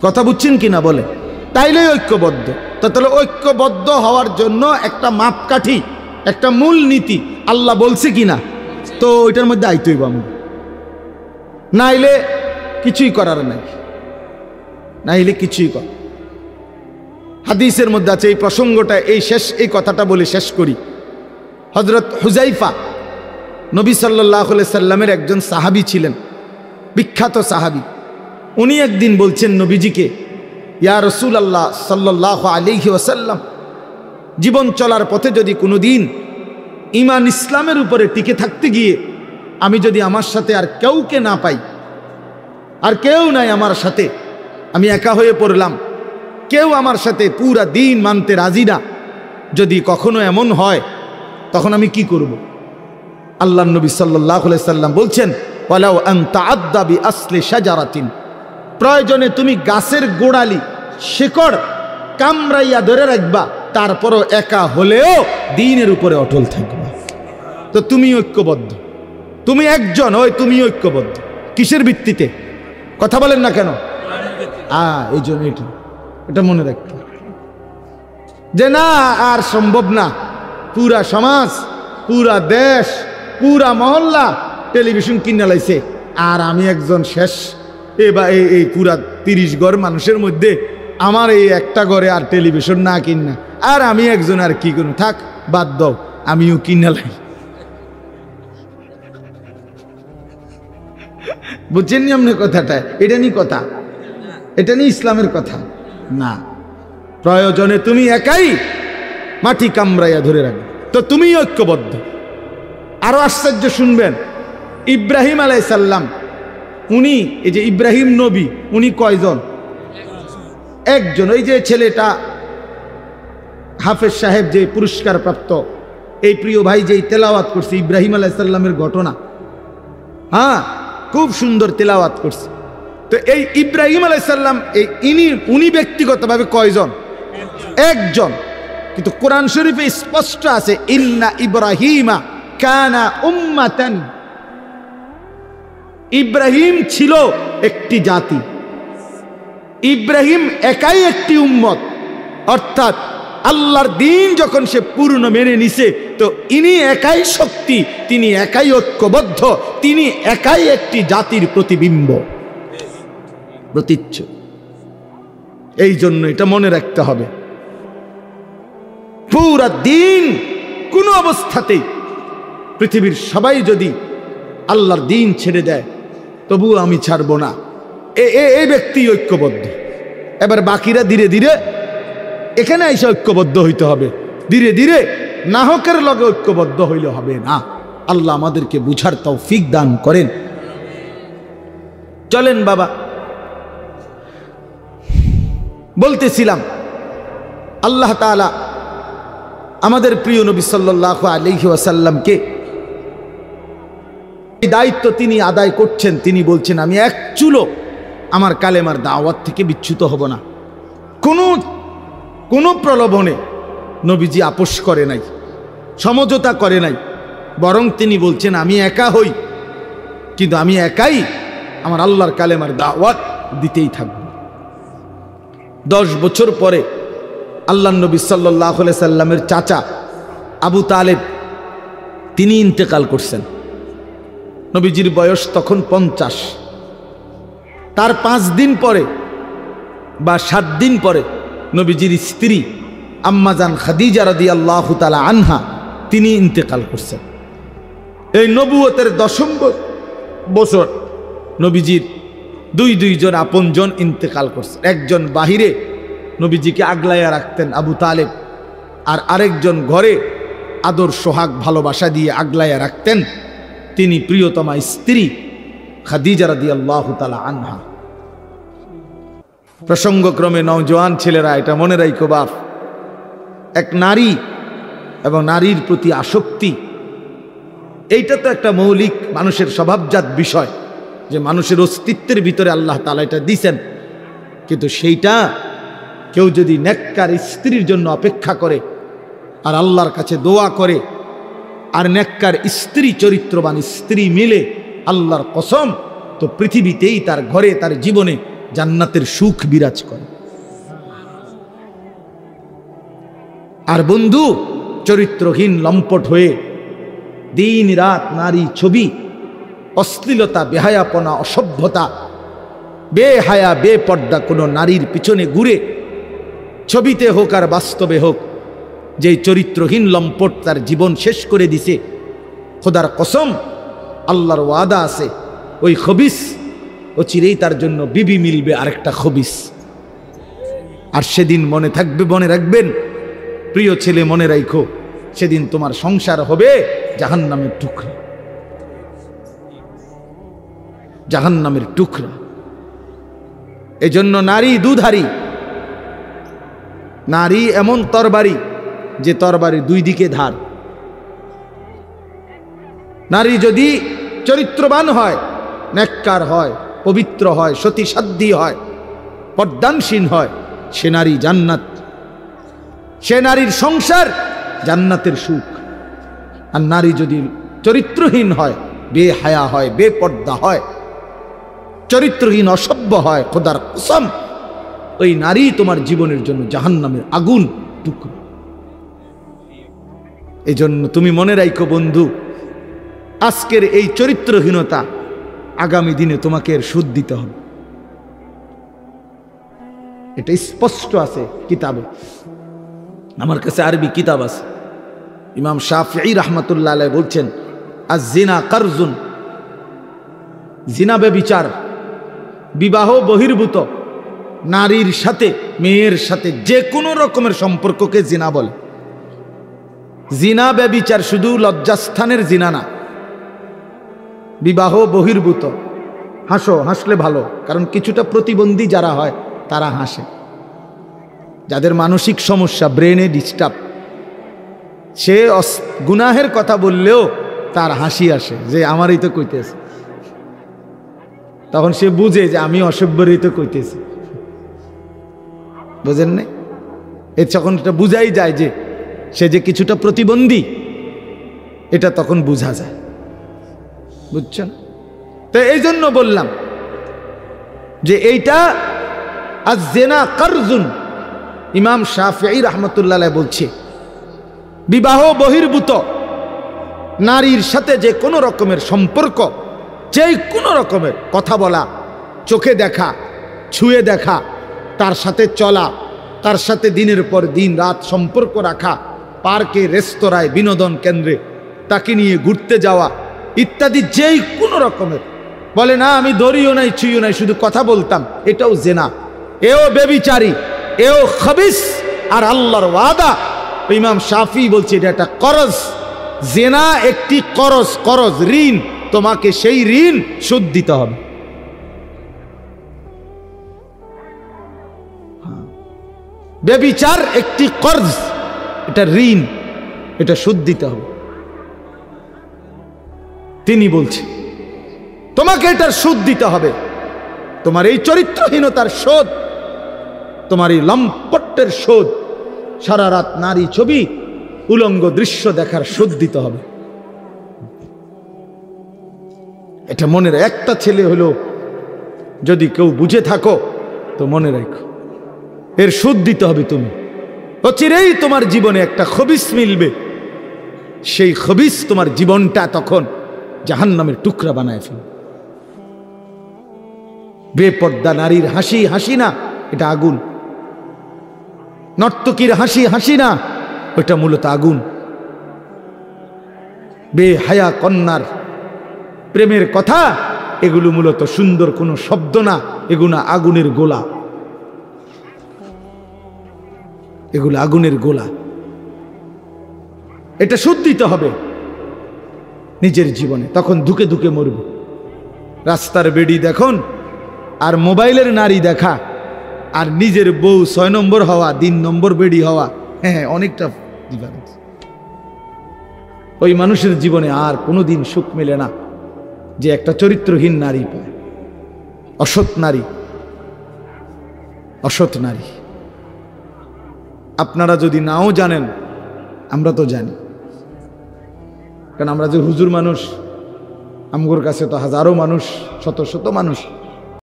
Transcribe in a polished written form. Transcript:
কথা বুঝছেন কিনা বলে? তাইলেই ঐক্যবদ্ধ। তাহলে ঐক্যবদ্ধ হওয়ার জন্য একটা মাপকাঠি, একটা মূল নীতি আল্লাহ বলছে কিনা, তো ওইটার মধ্যে আইতেই আমরা, নাইলে কিছুই করার নাই, নাইলে কিছুই কর। হাদিসের মধ্যে আছে, এই প্রসঙ্গটা এই কথাটা বলে শেষ করি। হযরত হুযাইফা নবী সাল্লাল্লাহু আলাইহি সাল্লামের একজন সাহাবী ছিলেন, বিখ্যাত সাহাবী। উনি একদিন বলছেন নবীজিকে, ইয়া রাসূলুল্লাহ সাল্লাল্লাহু আলাইহি ওয়াসাল্লাম, জীবন চলার পথে যদি কোনো দিন ঈমান ইসলামের উপরে টিকে থাকতে গিয়ে আমি যদি আমার সাথে আর কাউকে না পাই, আর কেউ নাই আমার সাথে, আমি একা হয়ে পড়লাম, কেউ আমার সাথে পুরা দিন মানতে রাজি না, যদি কখনো এমন হয় তখন আমি কি করব? আল্লাহর নবী সাল্লাল্লাহু আলাইহি সাল্লাম বলছেন, ওয়ালাউ আন তাআদ্দা বিআসলি শাজারাতিন, প্রয়োজনে তুমি গাছের গোড়ালি শিকড় কামড়াইয়া ধরে রাখবা, তারপরও একা হলেও দ্বীনের উপরে অটল থাকবা। তো তুমি ঐক্যবদ্ধ, তুমি একজন, ওই তুমি ঐক্যবদ্ধ কিসের ভিত্তিতে? কথা বলেন না কেন? এই জন্য এটা মনে রাখতে, যে না আর সম্ভব না, পুরা সমাজ, পুরা দেশ, পুরা মহল্লা টেলিভিশন কিনে লাইছে, আর আমি একজন শেষ, এই পুরা 30 ঘর মানুষের মধ্যে আমার এই একটা ঘরে আর টেলিভিশন না কিনা, আর আমি একজন, আর কি করুন, থাক বাদ দাও, আমিও কিনে লাই। বুঝছেন নি আপনি কথাটা? এটা নি কথা, এটা নি ইসলামের কথা না। প্রয়োজনে তুমি একাই মাটি কামড়াইয়া ধরে রাখবে, তো তুমি ঐক্যবদ্ধ। আরো আশ্চর্য শুনবেন, ইব্রাহিম আলাইহিস সালাম, উনি এই যে ইব্রাহিম নবী, উনি কয়জন? একজন। ওই যে ছেলেটা হাফেজ সাহেব যে পুরস্কার প্রাপ্ত, এই প্রিয় ভাই যেই তেলাওয়াত করছে ইব্রাহিম আলাইহিস সালামের ঘটনা, খুব সুন্দর তেলাওয়াত করছে। তো এই ইব্রাহিম আলাইহিস সালাম, উনি ব্যক্তিগতভাবে কয়জন? একজন। কিন্তু কোরআন শরীফে স্পষ্ট আছে, ইন্না ইব্রাহিমা কানা উম্মাতান, ইব্রাহিম ছিল একটি জাতি, ইব্রাহিম একাই একটি উম্মত। অর্থাৎ আল্লাহর দ্বীন যখন সে পূর্ণ মেনে নিছে, তো ইনি একাই শক্তি, তিনি একাই ঐক্যবদ্ধ, তিনি একাই একটি জাতির প্রতিবিম্ব, প্রতীচ্য। এই জন্য এটা মনে রাখতে হবে, পুরা দিন কোন অবস্থাতেই পৃথিবীর সবাই যদি আল্লাহর দ্বীন ছেড়ে দেয়, তবুও আমি ছাড়বো না, এই ব্যক্তি ঐক্যবদ্ধ। এবার বাকিরা ধীরে ধীরে এখানে এসে ঐক্যবদ্ধ হইতে হবে, ধীরে ধীরে নাহকের লগে ঐক্যবদ্ধ হইলে হবে না। আল্লাহ আমাদেরকে বুঝার তৌফিক দান করেন। চলেন বাবা, বলতেছিলাম আল্লাহ তাআলা আমাদের প্রিয় নবী সাল্লাল্লাহু আলাইহি ওয়াসাল্লামকে এই দায়িত্ব তিনি আদায় করছেন। তিনি বলছেন, আমি এক চুলো আমার কালেমার দাওয়াত থেকে বিচ্যুত হব না। কোনো প্রলোভনে নবীজি আপোষ করে নাই, সমঝোতা করে নাই, বরং তিনি বলছেন, আমি একা হই, কিন্তু আমি একাই আমার আল্লাহর কালেমার দাওয়াত দিতেই থাকব। 10 বছর পরে আল্লাহর নবী সাল্লাল্লাহু আলাইহি সাল্লামের চাচা আবু তালেব তিনি ইন্তেকাল করছেন। নবীজির বয়স তখন 50। তার 5 দিন পরে বা 7 দিন পরে নবীজির স্ত্রী আম্মাজান খাদিজা রাদিয়াল্লাহু তাআলা আনহা তিনি ইন্তেকাল করছেন। এই নবুয়তের 10ম বছর নবীজির দুইজন আপনজন ইন্তেকাল করছেন। একজন বাহিরে নবীজিকে আগলাইয়া রাখতেন আবু তালেব, আর আরেকজন ঘরে আদর সোহাগ ভালোবাসা দিয়ে আগলাইয়া রাখতেন তিনি প্রিয়তমা স্ত্রী খাদিজা রাদিয়াল্লাহু তাআলা আনহা। প্রসঙ্গক্রমে নওজোয়ান ছেলেরা এটা মনে রাখো বাপ, এক নারী এবং নারীর প্রতি আসক্তি, এইটা তো একটা মৌলিক মানুষের স্বভাবজাত বিষয়, যে মানুষের অস্তিত্বের ভিতরে আল্লাহ তাআলা এটা দিয়েছেন। কিন্তু সেইটা কেউ যদি নেককার স্ত্রীর জন্য অপেক্ষা করে আর আল্লাহর কাছে দোয়া করে, আর নেককার স্ত্রী, চরিত্রবান স্ত্রী মিলে, আল্লাহর কসম, তো পৃথিবীতেই তার ঘরে, তার জীবনে জান্নাতের সুখ বিরাজ করে। আর বন্ধু, চরিত্রহীন লম্পট হয়ে দিন রাত নারী ছবি, অশ্লীলতা, বেহায়াপনা, অসভ্যতা, বেহায়া বেপর্দা কোনো নারীর পিছনে ঘুরে, ছবিতে হোক আর বাস্তবে হোক, যেই চরিত্রহীন লম্পট তার জীবন শেষ করে দিছে, খোদার কসম, আল্লাহর ওয়াদা আছে ওই খবিস ও চিরেই তার জন্য বিবি মিলবে আরেকটা খবিস। আর সেদিন মনে থাকবে, মনে রাখবেন প্রিয় ছেলে, মনে রাখো, সেদিন তোমার সংসার হবে জাহান্নামের টুকরা, জাহান্নামের টুকরা। এজন্য নারী দুধারী, নারী এমন তরবারি যে তরবারির দুই দিকে ধার। নারী যদি চরিত্রবান হয়, নেককার হয়, পবিত্র হয়, সতীসাধ্যী হয়, পর্দানসীন হয়, সে নারী জান্নাত, সে নারীর সংসার জান্নাতের সুখ। আর নারী যদি চরিত্রহীন হয়, বেহায়া হয়, বেপর্দা হয়, চরিত্রহীন অসভ্য হয়, খোদার কসম ওই নারী তোমার জীবনের জন্য জাহান্নামের আগুন টুকরো। এই জন্য তুমি মনে রাখো বন্ধু, আজকের এই চরিত্রহীনতা আগামী দিনে তোমাকে এর সুদ দিতে হবে। এটা স্পষ্ট আছে কিতাবে, আমার কাছে আরবি কিতাব আছে। ইমাম শাফিঈ রাহমাতুল্লাহ আলাইহি বলছেন, আয-জিনা কারজুন, জিনা ব্যভিচার, বিবাহ বহির্ভূত নারীর সাথে, মেয়ের সাথে যে কোনো রকমের সম্পর্ককে জিনা বলে। জিনা ব্যভিচার শুধু লজ্জাস্থানের জিনা না, বিবাহ বহির্ভূত। হাসো, হাসলে ভালো, কারণ কিছুটা প্রতিবন্ধী যারা হয় তারা হাসে। যাদের মানসিক সমস্যা, ব্রেনে ডিস্টার্ব, সে গুনাহের কথা বললেও তার হাসি আসে, যে আমারই তো কইতেছে। তখন সে বুঝে যে আমি অসভ্যরই তো কইতেছি, বুঝেন না? এর যখন এটা বুঝাই যায় যে সে যে কিছুটা প্রতিবন্ধী, এটা তখন বোঝা যায়, বুঝছেন? তো এই জন্য বললাম যে এইটা আয-জিনা কারজুন। ইমাম শাফিঈ রাহমাতুল্লাহ আলাইহি বলছে, বিবাহ বহির্ভূত নারীর সাথে যে কোনো রকমের সম্পর্ক, যে কোনো রকমের কথা বলা, চোখে দেখা, ছুঁয়ে দেখা, তার সাথে চলা, তার সাথে দিনের পর দিন রাত সম্পর্ক রাখা, পার্কে, রেস্তোরাঁয়, বিনোদন কেন্দ্রে তাকে নিয়ে ঘুরতে যাওয়া ইত্যাদি, যেই কোনো রকমের, বলে না আমি ধরিও নাই, ছুঁইও নাই, শুধু কথা বলতাম, এটাও জেনা, এও বেবিচারী, এও খবিস। আর আল্লাহর ওয়াদা, ইমাম শাফিঈ বলছে এটা একটা করজ, জেনা একটি করজ, করজ ঋণ, তোমাকে সেই ঋণ শোধ দিতে হবে। বেবিচার একটি কর্জ, এটা ঋণ, এটা শোধ দিতে হবে। তিনি বলছেন তোমাকে এটার শোধ দিতে হবে, তোমার এই চরিত্রহীনতার শোধ, তোমার এই লম্পটের শোধ, সারা রাত নারী ছবি, উলঙ্গ দৃশ্য দেখার শোধ দিতে হবে। এটা মনের একটা ছেলে হলো যদি কেউ বুঝে থাকো তো মনে রাখো, এর শোধ দিতে হবে তুমি। অচিরেই তোমার জীবনে একটা খবিস মিলবে, সেই খবিস তোমার জীবনটা তখন জাহান্নামের টুকরা বানায় ফেলবে। বেপর্দা নারীর হাসি, হাসি না, এটা আগুন। নর্তকীর হাসি, হাসি না, ওটা মূলত আগুন। বেহায়া কন্যার প্রেমের কথা, এগুলো মূলত সুন্দর কোনো শব্দ না, এগুলো আগুনের গোলা, এগুলো আগুনের গোলা। এটা শোধ দিতে হবে নিজের জীবনে, তখন ধুকে ধুকে মরবে। রাস্তার বেড়ি দেখুন আর মোবাইলের নারী দেখা, আর নিজের বউ 6 নম্বর হওয়া, 3 নম্বর বেড়ি হওয়া, হ্যাঁ অনেকটা ডিফারেন্স। ওই মানুষের জীবনে আর কোনোদিন সুখ মেলে না যে একটা চরিত্রহীন নারী পায়, অসৎ নারী, অসৎ নারী। আপনারা যদি নাও জানেন, আমরা তো জানি, কারণ আমরা যে হুজুর মানুষ, আমগোর কাছে তো হাজারো মানুষ, শত শত মানুষ